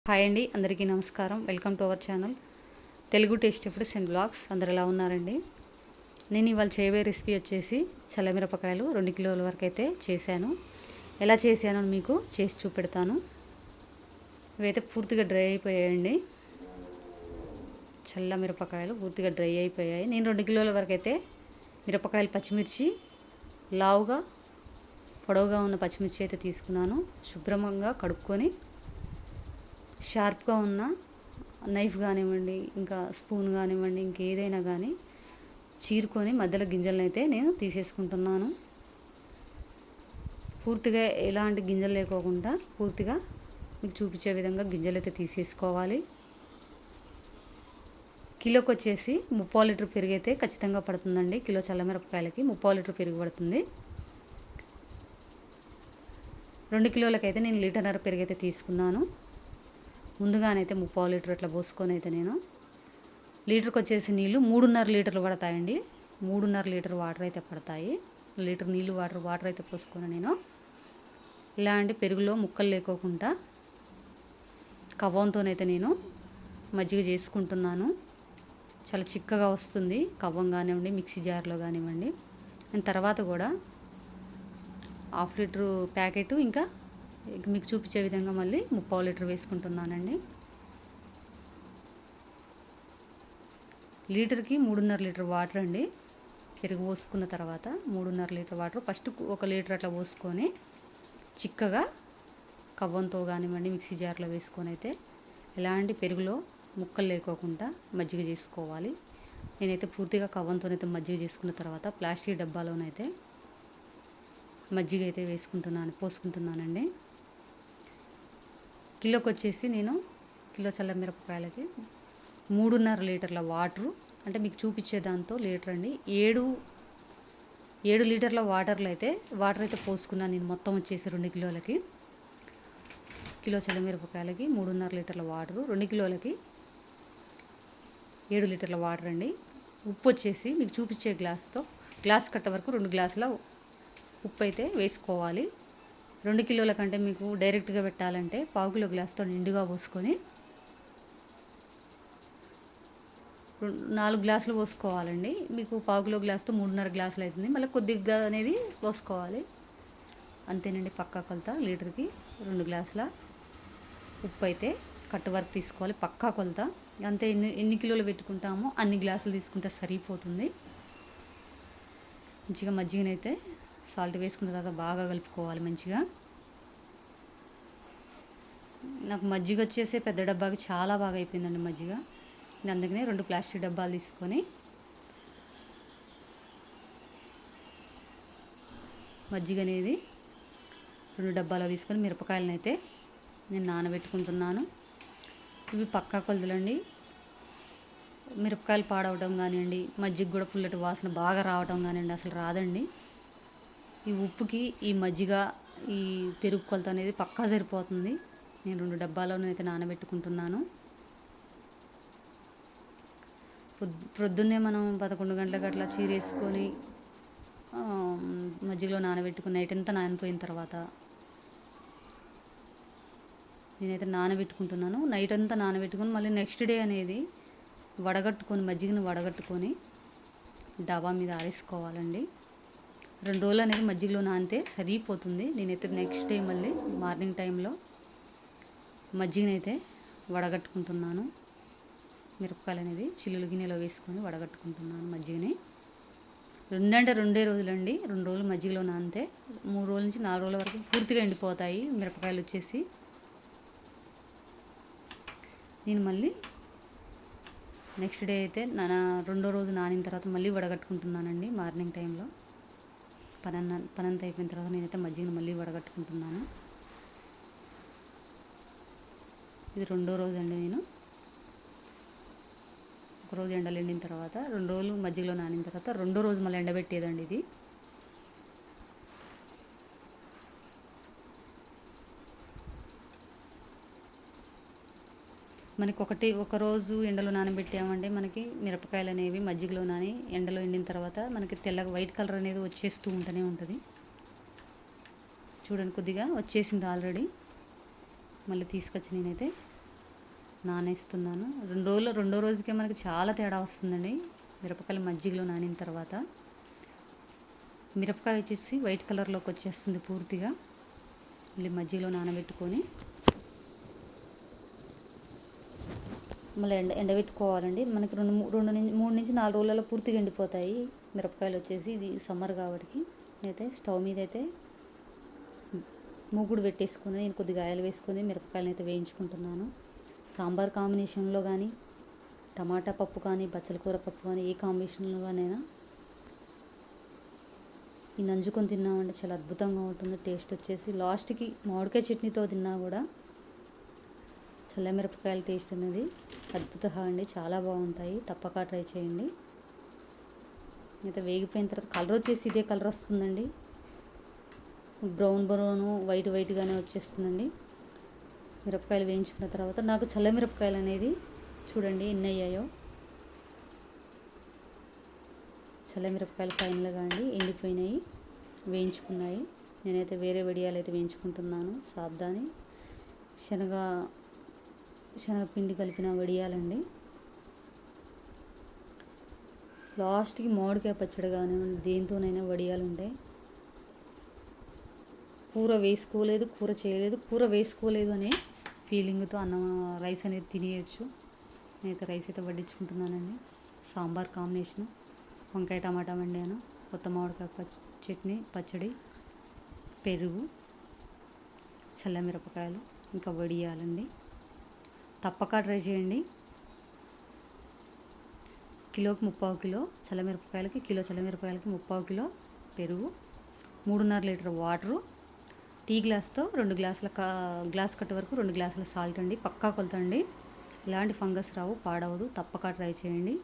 Hi అండి, అందరికీ నమస్కారం. Welcome to our channel Telugu tasty foods and blogs. అందరు ఎలా ఉన్నారండి? నేను ఇవాళ చేయబోయే రెసిపీ వచ్చేసి చల్లమిరపకాయలు 2 కిలోల వరకు అయితే చేశాను. ఎలా చేశానో మీకు చేసి చూపెడతాను. ఇవైతే పూర్తిగా డ్రై అయిపోయాయండి. చల్లమిరపకాయలు పూర్తిగా డ్రై అయిపోయాయి. నేను 2 కిలోల వరకు అయితే మిరపకాయలు, పచ్చిమిర్చి, లావుగా పొడవుగా ఉన్న పచ్చిమిర్చి అయితే తీసుకున్నాను. శుభ్రంగా కడుక్కొని షార్ప్గా ఉన్న నైఫ్ కానివ్వండి, ఇంకా స్పూన్ కానివ్వండి, ఇంకేదైనా కానీ చీరుకొని మధ్యలో గింజలను అయితే నేను తీసేసుకుంటున్నాను. పూర్తిగా ఎలాంటి గింజలు లేకోకుండా పూర్తిగా మీకు చూపించే విధంగా గింజలు అయితే తీసేసుకోవాలి. కిలోకి వచ్చేసి 30 లీటర్ పెరుగు అయితే ఖచ్చితంగా పడుతుందండి. కిలో చల్లమిరపకాయలకి 30 లీటర్ పెరుగు పడుతుంది. 2 కిలోలకైతే నేను 1.5 లీటర్ పెరుగు అయితే తీసుకున్నాను. ముందుగానైతే 30 లీటర్ అట్లా పోసుకొని అయితే నేను లీటర్కి వచ్చేసి నీళ్ళు 3.5 లీటర్లు పడతాయండి. 3.5 లీటర్ వాటర్ అయితే పడతాయి. లీటర్ నీళ్ళు వాటర్ అయితే పోసుకొని నేను ఇలాంటి పెరుగులో ముక్కలు లేకోకుండా కవ్వంతోనైతే నేను మజ్జిగ చేసుకుంటున్నాను. చాలా చిక్కగా వస్తుంది కవ్వం కానివ్వండి, మిక్సీ జార్లో కానివ్వండి. నేను తర్వాత కూడా 1/2 లీటర్ ప్యాకెట్ ఇంకా మీకు చూపించే విధంగా మళ్ళీ 30 లీటర్ వేసుకుంటున్నానండి. లీటర్కి 3.5 లీటర్ వాటర్ అండి. పెరుగు పోసుకున్న తర్వాత 3.5 లీటర్ వాటర్ ఫస్ట్ 1 లీటర్ అట్లా పోసుకొని చిక్కగా కవ్వంతో కానివ్వండి మిక్సీ జార్లో వేసుకొని అయితే ఎలాంటి పెరుగులో ముక్కలు లేకోకుండా మజ్జిగ చేసుకోవాలి. నేనైతే పూర్తిగా కవ్వంతోనైతే మజ్జిగ చేసుకున్న తర్వాత ప్లాస్టిక్ డబ్బాలోనైతే మజ్జిగ అయితే పోసుకుంటున్నానండి. కిలోకి వచ్చేసి నేను కిలో చల్లమిరపకాయలకి 3.5 లీటర్ల వాటరు, అంటే మీకు చూపించే దాంతో లీటర్ అండి. 7 లీటర్ల వాటర్ అయితే పోసుకున్నాను నేను. మొత్తం వచ్చేసి 2 కిలోలకి కిలో చల్లమిరపకాయలకి 3.5 లీటర్ల వాటరు, 2 కిలోలకి 7 లీటర్ల వాటర్ అండి. ఉప్పు వచ్చేసి మీకు చూపించే గ్లాస్ కట్ట వరకు 2 గ్లాసుల ఉప్పు అయితే వేసుకోవాలి. 2 కిలోల కంటే మీకు డైరెక్ట్గా పెట్టాలంటే 1/4 కిలో గ్లాస్తో నిండుగా పోసుకొని 4 గ్లాసులు పోసుకోవాలండి. మీకు 1/4 కిలో గ్లాస్తో 3.5 గ్లాసులు అవుతుంది. మళ్ళీ కొద్దిగా అనేది పోసుకోవాలి. అంతేనండి, పక్కా కొలత. లీటర్కి 2 గ్లాసుల ఉప్పు అయితే కట్టు వరకు తీసుకోవాలి, పక్కా కొలత. అంతే, ఎన్ని కిలోలు పెట్టుకుంటామో అన్ని గ్లాసులు తీసుకుంటే సరిపోతుంది. మంచిగా మజ్జిగనైతే సాల్ట్ వేసుకున్న తర్వాత బాగా కలుపుకోవాలి మంచిగా. నాకు మజ్జిగ వచ్చేసి పెద్ద డబ్బాకి చాలా బాగా అయిపోయిందండి మజ్జిగ. అందుకనే 2 ప్లాస్టిక్ డబ్బాలు తీసుకొని మజ్జిగ అనేది 2 డబ్బాలు తీసుకొని మిరపకాయలను అయితే నేను నానబెట్టుకుంటున్నాను. ఇవి పక్కా కొలతలండి. మిరపకాయలు పాడవడం కానివ్వండి, మజ్జిగ కూడా పుల్లటి వాసన బాగా రావడం కానివ్వండి అసలు రాదండి. ఈ ఉప్పుకి ఈ మజ్జిగ, ఈ పెరుగు కొలత అనేది పక్కా సరిపోతుంది. నేను 2 డబ్బాలోనైతే నానబెట్టుకుంటున్నాను. ప్రొద్దున్నే మనం 11 గంటలకు అట్లా చీరేసుకొని మజ్జిగలో నానబెట్టుకుని నైట్ అంతా నానిపోయిన తర్వాత నేనైతే నానబెట్టుకుంటున్నాను. నైట్ అంతా నానబెట్టుకొని మళ్ళీ నెక్స్ట్ డే అనేది మజ్జిగను వడగట్టుకొని డబ్బా మీద ఆరేసుకోవాలండి. 2 రోజులు అనేది మజ్జిగలో నానితే సరిపోతుంది. నేనైతే నెక్స్ట్ డే మళ్ళీ మార్నింగ్ టైంలో మజ్జిగనైతే వడగట్టుకుంటున్నాను. మిరపకాయలు అనేది చిల్లులు గిన్నెలో వేసుకొని వడగట్టుకుంటున్నాను మజ్జిగని. 2 రోజులండి. 2 రోజులు మజ్జిగలో నానితే 3 రోజుల నుంచి 4 రోజుల వరకు పూర్తిగా ఎండిపోతాయి మిరపకాయలు వచ్చేసి. నేను మళ్ళీ నెక్స్ట్ డే అయితే 2వ రోజు నానిన తర్వాత మళ్ళీ వడగట్టుకుంటున్నానండి. మార్నింగ్ టైంలో పనంతా అయిపోయిన తర్వాత నేనైతే మజ్జిగను మళ్ళీ వడగట్టుకుంటున్నాను. ఇది 2వ రోజు అండి. నేను 1 రోజు ఎండలు ఎండిన తర్వాత 2 రోజులు మజ్జిగలో నానిన తర్వాత 2వ రోజు మళ్ళీ ఎండబెట్టేదండి ఇది. మనకి ఒక రోజు ఎండలో నానబెట్టామంటే మనకి మిరపకాయలు అనేవి మజ్జిగలో నాని ఎండలో ఎండిన తర్వాత మనకి తెల్లగా వైట్ కలర్ అనేది వచ్చేస్తూ ఉంటూనే ఉంటుంది. చూడండి, కొద్దిగా వచ్చేసింది ఆల్రెడీ. మళ్ళీ తీసుకొచ్చి నేనైతే నానేస్తున్నాను. రెండో రోజుకే మనకి చాలా తేడా వస్తుందండి మిరపకాయలు మజ్జిగలో నానిన తర్వాత. మిరపకాయ వచ్చేసి వైట్ కలర్లోకి వచ్చేస్తుంది పూర్తిగా. మళ్ళీ మజ్జిగలో నానబెట్టుకొని మళ్ళీ ఎండబెట్టుకోవాలండి. మనకి 3 నుంచి 4 రోజులలో పూర్తిగా ఎండిపోతాయి మిరపకాయలు వచ్చేసి. ఇది సమ్మర్ కాబట్టి అయితే స్టవ్ మీద అయితే మూకుడు పెట్టేసుకొని నేను కొద్దిగా ఆయిల్ వేసుకొని మిరపకాయలను అయితే వేయించుకుంటున్నాను. సాంబార్ కాంబినేషన్లో కానీ, టమాటా పప్పు కానీ, బచ్చల కూర పప్పు కానీ, ఏ కాంబినేషన్లోనైనా ఈ నంజుకొని తిన్నామంటే చాలా అద్భుతంగా ఉంటుంది టేస్ట్ వచ్చేసి. లాస్ట్కి మామిడికాయ చట్నీతో తిన్నా కూడా చల్లమిరపకాయల టేస్ట్ అనేది అద్భుతంగా అండి, చాలా బాగుంటాయి. తప్పక ట్రై చేయండి. అయితే వేగిపోయిన తర్వాత కలర్ వచ్చేసి ఇదే కలర్ వస్తుందండి. బ్రౌన్ వైట్గానే వచ్చేస్తుందండి మిరపకాయలు వేయించుకున్న తర్వాత. నాకు చల్లమిరపకాయలు అనేది చూడండి ఎన్ని అయ్యాయో. చల్లమిరపకాయలు ఫైనల్గా అండి ఎండిపోయినాయి, వేయించుకున్నాయి. నేనైతే వేరే వడియాలు అయితే వేయించుకుంటున్నాను. సాబ్దాని శనగపిండి కలిపిన వడియాలండి. లాస్ట్కి మామిడికాయ పచ్చడి కానివ్వండి, దేంతోనైనా వడియాలు ఉంటాయి. కూర వేసుకోలేదు అనే ఫీలింగ్తో రైస్ అనేది తినేయచ్చు. నేనైతే రైస్ అయితే వడ్డించుకుంటున్నానండి. సాంబార్ కాంబినేషన్, వంకాయ టమాటా వండాను, కొత్త మామిడికాయ చట్నీ, పచ్చడి, పెరుగు, చల్లమిరపకాయలు, ఇంకా వడియాలండి. తప్పక ట్రై చేయండి. కిలోకి 3/4 కిలో చల్లమిరపకాయలకి, కిలో చల్లమిరపకాయలకి 3/4 కిలో పెరుగు, 3.5 లీటర్ వాటరు, టీ గ్లాస్తో 2 గ్లాసుల గ్లాస్ కట్ట వరకు 2 గ్లాసుల సాల్ట్ అండి. పక్కా కొలత అండి. ఎలాంటి ఫంగస్ రావు, పాడవదు. తప్పక ట్రై చేయండి.